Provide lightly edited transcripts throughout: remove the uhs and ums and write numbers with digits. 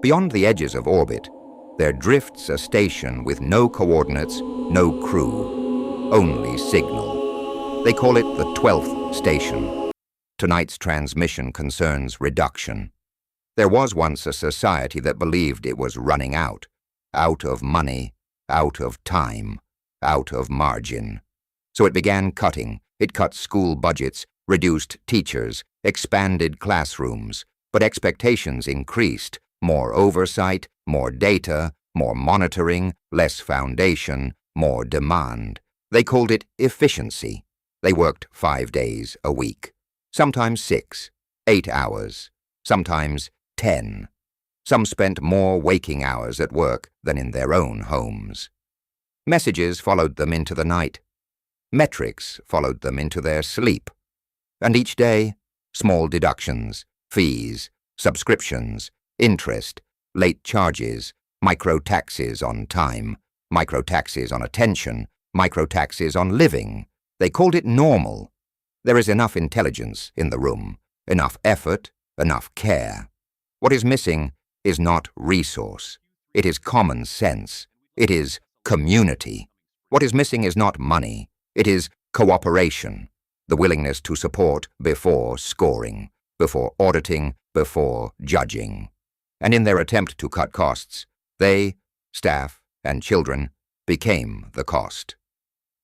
Beyond the edges of orbit, there drifts a station with no coordinates, no crew, only signal. They call it the 12th station. Tonight's transmission concerns reduction. There was once a society that believed it was running out of money, out of time, out of margin. So it began cutting. It cut school budgets, reduced teachers, expanded classrooms, but expectations increased. More oversight, more data, more monitoring, less foundation, more demand. They called it efficiency. They worked 5 days a week, sometimes 6, 8 hours, sometimes 10. Some spent more waking hours at work than in their own homes. Messages followed them into the night. Metrics followed them into their sleep. And each day, small deductions, fees, subscriptions, interest, late charges, micro-taxes on time, micro-taxes on attention, micro-taxes on living. They called it normal. There is enough intelligence in the room, enough effort, enough care. What is missing is not resource. It is common sense. It is community. What is missing is not money. It is cooperation, the willingness to support before scoring, before auditing, before judging. And in their attempt to cut costs, they, staff, and children became the cost.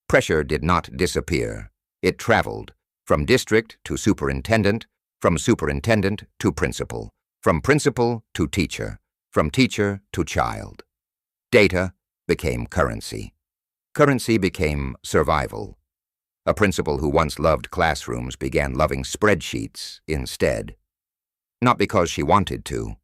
Pressure did not disappear. It traveled from district to superintendent, from superintendent to principal, from principal to teacher, from teacher to child. Data became currency. Currency became survival. A principal who once loved classrooms began loving spreadsheets instead. Not because she wanted to,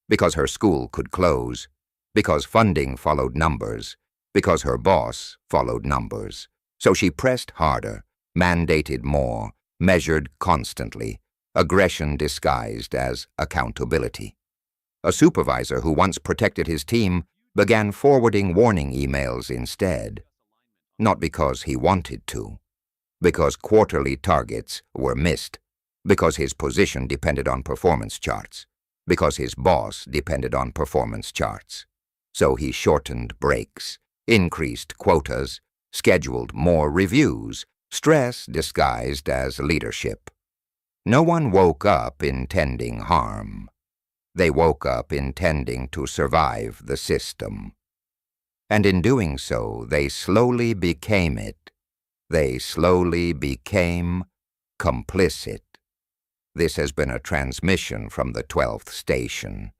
because her school could close, because funding followed numbers, because her boss followed numbers. So she pressed harder, mandated more, measured constantly, aggression disguised as accountability. A supervisor who once protected his team began forwarding warning emails instead. Not because he wanted to, because quarterly targets were missed, because his position depended on performance charts, because his boss depended on performance charts. So he shortened breaks, increased quotas, scheduled more reviews, stress disguised as leadership. No one woke up intending harm. They woke up intending to survive the system. And in doing so, they slowly became it. They slowly became complicit. This has been a transmission from the 12th station.